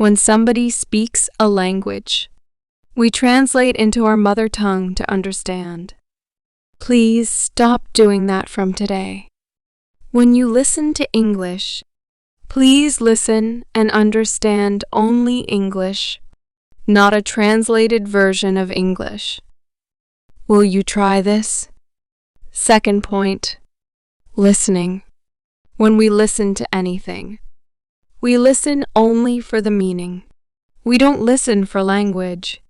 When somebody speaks a language, we translate into our mother tongue to understand. Please stop doing that from today. When you listen to English, please listen and understand only English, not a translated version of English. Will you try this? Second point, listening. When we listen to anything, we listen only for the meaning. We don't listen for language.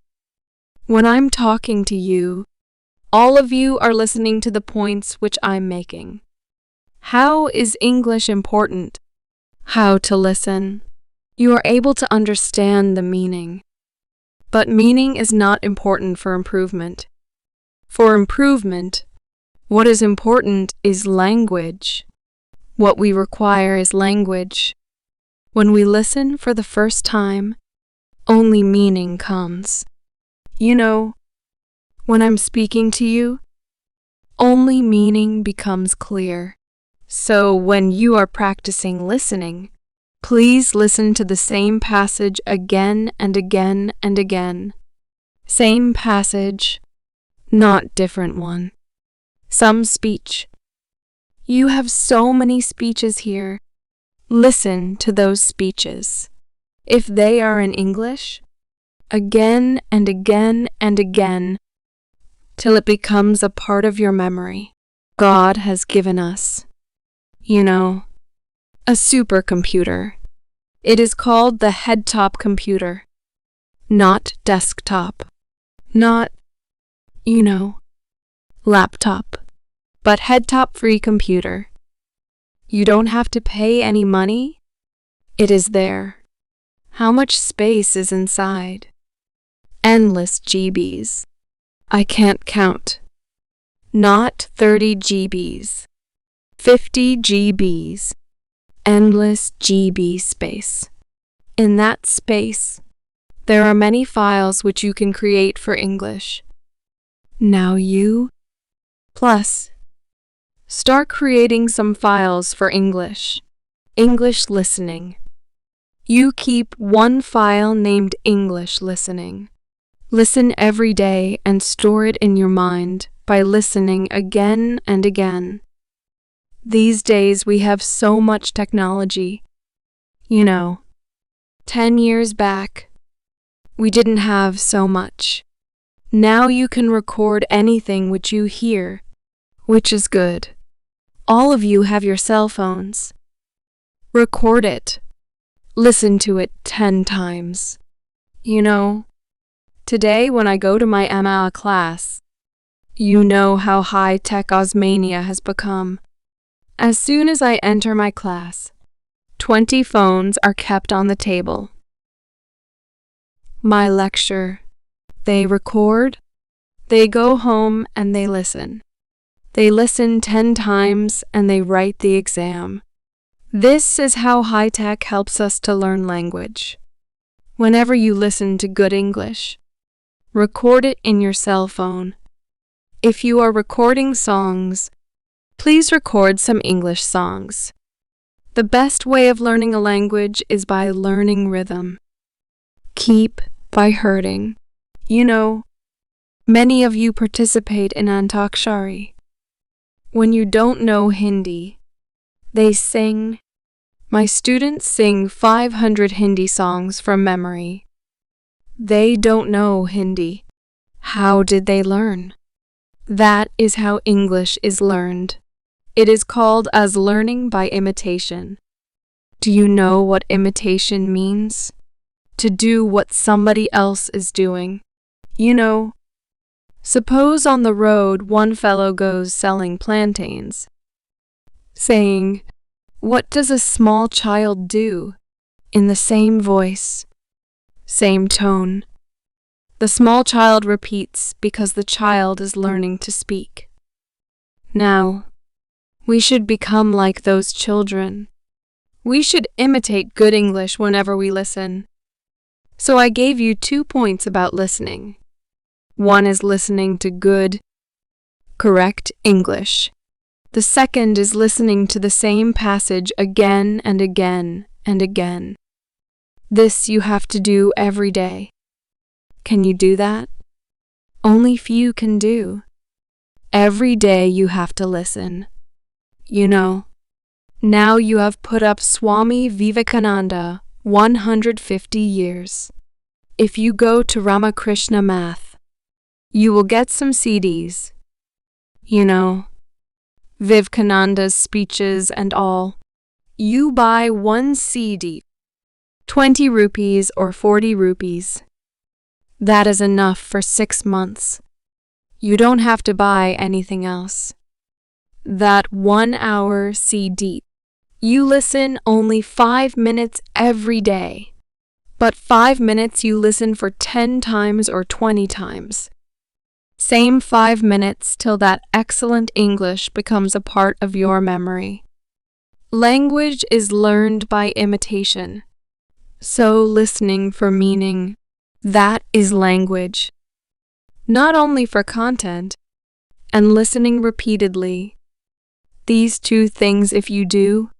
When I'm talking to you, all of you are listening to the points which I'm making. How is English important? How to listen. You are able to understand the meaning. But meaning is not important for improvement. For improvement, what is important is language. What we require is language. When we listen for the first time, only meaning comes. You know, when I'm speaking to you, only meaning becomes clear. So when you are practicing listening, please listen to the same passage again and again and again. Same passage, not different one. Some speech. You have so many speeches here. Listen to those speeches. If they are in English, again and again and again, till it becomes a part of your memory. God has given us, you know, a supercomputer. It is called the head-top computer, not desktop, not, you know, laptop, but head-top free computer. You don't have to pay any money. It is there. How much space is inside? Endless GBs. I can't count. Not 30 GBs. 50 GBs. Endless GB space. In that space, there are many files which you can create for English. Now you, plus, start creating some files for English. English listening. You keep one file named English listening. Listen every day and store it in your mind by listening again and again. These days we have so much technology. You know, 10 years back, we didn't have so much. Now you can record anything which you hear, which is good. All of you have your cell phones. Record it. Listen to it 10 times. You know, today when I go to my MA class, you know how high-tech Osmania has become. As soon as I enter my class, 20 phones are kept on the table. My lecture, they record, they go home and they listen. They listen 10 times and they write the exam. This is how high-tech helps us to learn language. Whenever you listen to good English, record it in your cell phone. If you are recording songs, please record some English songs. The best way of learning a language is by learning rhythm. Keep by hurting. You know, many of you participate in Antakshari. When you don't know Hindi, they sing. My students sing 500 Hindi songs from memory. They don't know Hindi. How did they learn? That is how English is learned. It is called as learning by imitation. Do you know what imitation means? To do what somebody else is doing. You know, suppose on the road one fellow goes selling plantains, saying, "What does a small child do?" in the same voice, same tone. The small child repeats because the child is learning to speak. Now, we should become like those children. We should imitate good English whenever we listen. So I gave you 2 points about listening. One is listening to good, correct English. The second is listening to the same passage again and again and again. This you have to do every day. Can you do that? Only few can do. Every day you have to listen. You know, now you have put up Swami Vivekananda 150 years. If you go to Ramakrishna Math, you will get some CDs. You know, Vivekananda's speeches and all. You buy one CD, 20 rupees or 40 rupees. That is enough for 6 months. You don't have to buy anything else. That 1 hour CD. You listen only 5 minutes every day. But 5 minutes you listen for 10 times or 20 times. Same 5 minutes till that excellent English becomes a part of your memory. Language is learned by imitation. So listening for meaning, that is language. Not only for content, and listening repeatedly. These two things if you do,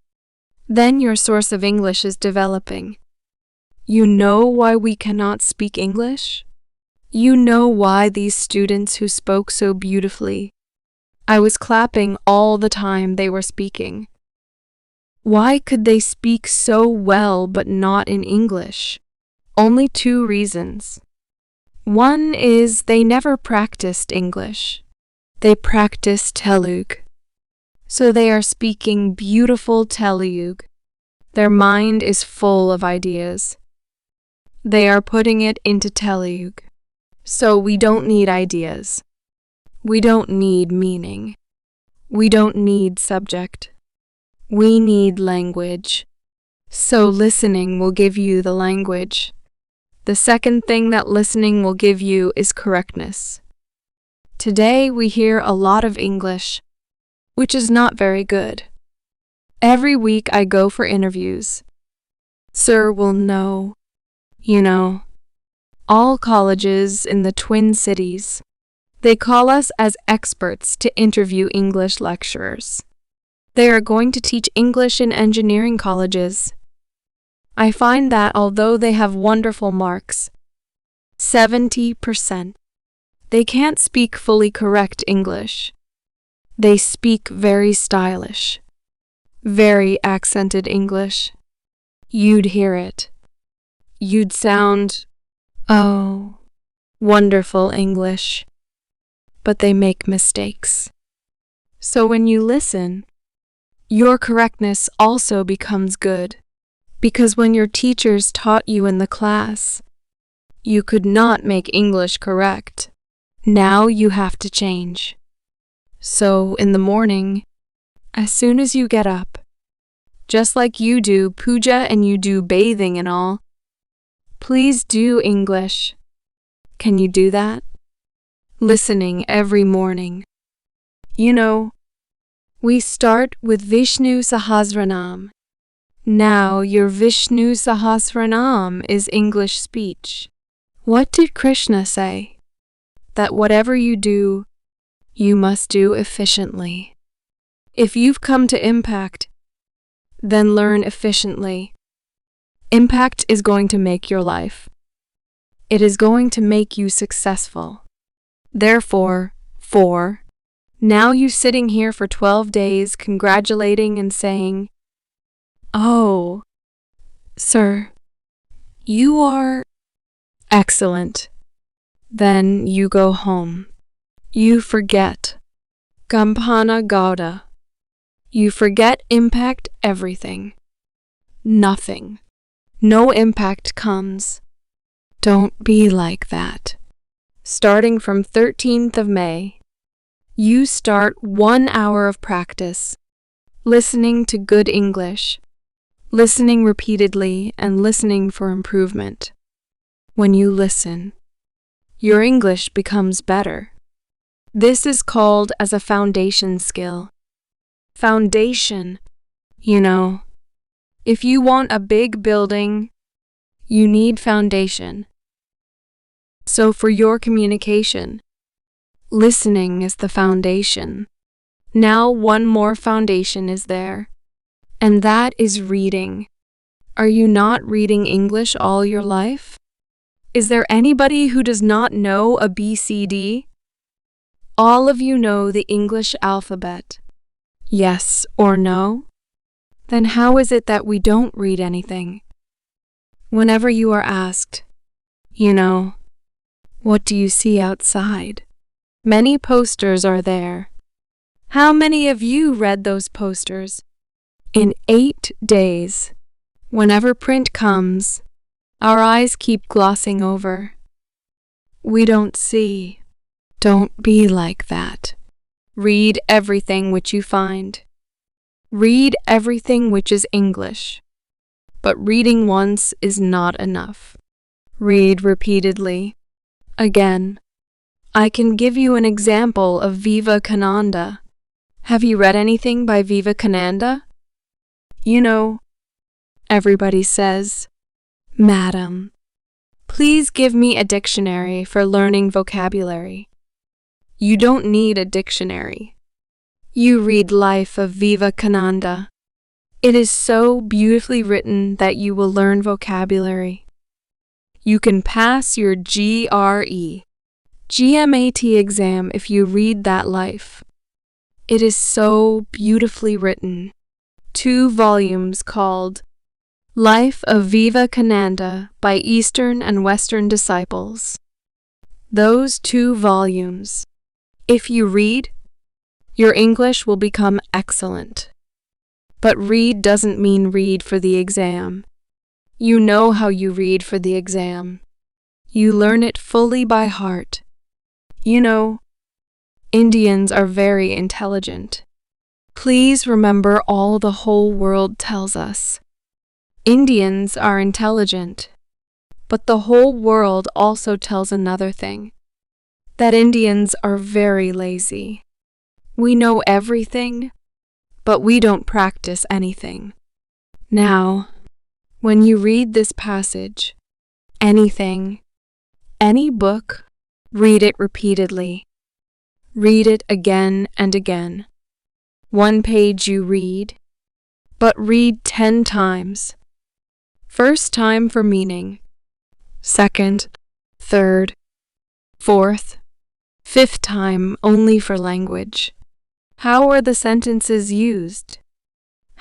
then your source of English is developing. You know why we cannot speak English? You know why these students who spoke so beautifully, I was clapping all the time they were speaking. Why could they speak so well but not in English? Only 2 reasons. One is they never practiced English. They practiced Telugu. So they are speaking beautiful Telugu. Their mind is full of ideas. They are putting it into Telugu. So we don't need ideas. We don't need meaning. We don't need subject. We need language. So listening will give you the language. The second thing that listening will give you is correctness. Today we hear a lot of English, which is not very good. Every week I go for interviews. Sir will know, you know, all colleges in the Twin Cities. They call us as experts to interview English lecturers. They are going to teach English in engineering colleges. I find that although they have wonderful marks, 70%, they can't speak fully correct English. They speak very stylish, very accented English. You'd hear it. You'd sound, oh, wonderful English. But they make mistakes. So when you listen, your correctness also becomes good. Because when your teachers taught you in the class, you could not make English correct. Now you have to change. So in the morning, as soon as you get up, just like you do puja and you do bathing and all, please do English. Can you do that? Listening every morning. You know, we start with Vishnu Sahasranam. Now your Vishnu Sahasranam is English speech. What did Krishna say? That whatever you do, you must do efficiently. If you've come to impact, then learn efficiently. Impact is going to make your life. It is going to make you successful. Therefore, now you sitting here for 12 days congratulating and saying, "Oh, sir, you are excellent." Then you go home. You forget Gampana Gauda. You forget impact everything. Nothing. No impact comes. Don't be like that. Starting from 13th of May, you start 1 hour of practice, listening to good English, listening repeatedly and listening for improvement. When you listen, your English becomes better. This is called as a foundation skill. Foundation, you know. If you want a big building, you need foundation. So for your communication, listening is the foundation. Now one more foundation is there, and that is reading. Are you not reading English all your life? Is there anybody who does not know a BCD? All of you know the English alphabet. Yes or no? Then how is it that we don't read anything? Whenever you are asked, what do you see outside? Many posters are there. How many of you read those posters? In 8 days, whenever print comes, our eyes keep glossing over. We don't see. Don't be like that. Read everything which you find. Read everything which is English. But reading once is not enough. Read repeatedly. Again. I can give you an example of Vivekananda. Have you read anything by Vivekananda? Everybody says, Madam, please give me a dictionary for learning vocabulary. You don't need a dictionary. You read Life of Vivekananda. It is so beautifully written that you will learn vocabulary. You can pass your GRE, GMAT exam if you read that life. It is so beautifully written. 2 volumes called Life of Vivekananda by Eastern and Western Disciples. Those 2 volumes. If you read, your English will become excellent. But read doesn't mean read for the exam. You know how you read for the exam. You learn it fully by heart. Indians are very intelligent. Please remember all the whole world tells us. Indians are intelligent. But the whole world also tells another thing. That Indians are very lazy. We know everything, but we don't practice anything. Now, when you read this passage, anything, any book, read it repeatedly. Read it again and again. 1 page you read, but read 10 times. First time for meaning, second, third, fourth, 5th time only for language. How are the sentences used?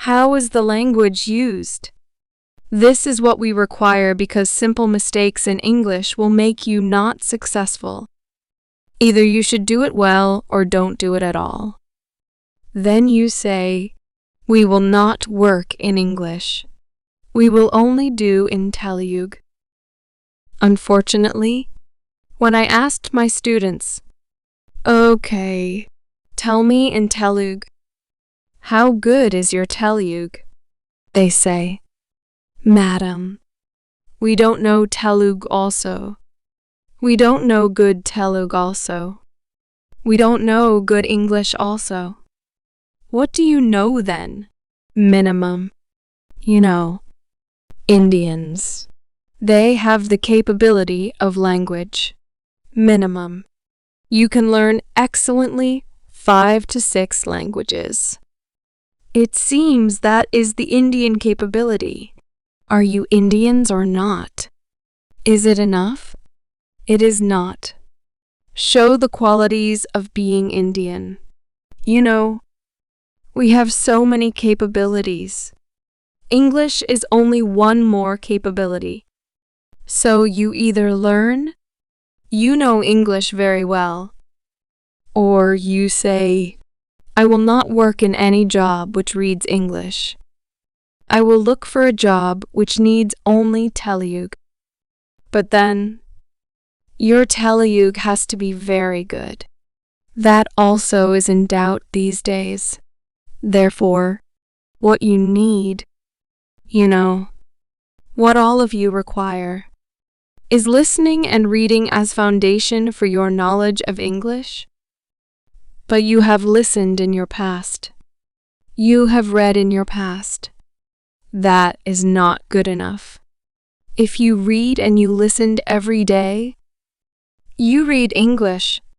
How is the language used? This is what we require because simple mistakes in English will make you not successful. Either you should do it well or don't do it at all. Then you say, we will not work in English. We will only do in Telugu. Unfortunately, when I asked my students, okay, tell me in Telugu, how good is your Telugu? They say, Madam, we don't know Telugu also. We don't know good Telugu also. We don't know good English also. What do you know then? Minimum. Indians. They have the capability of language. Minimum. You can learn excellently 5 to 6 languages. It seems that is the Indian capability. Are you Indians or not? Is it enough? It is not. Show the qualities of being Indian. We have so many capabilities. English is only one more capability. So you either learn, you know English very well, or you say, I will not work in any job which reads English. I will look for a job which needs only Telugu. But then, your Telugu has to be very good. That also is in doubt these days. Therefore, what you need, what all of you require, is listening and reading as foundation for your knowledge of English. But you have listened in your past. You have read in your past. That is not good enough. If you read and you listened every day, you read English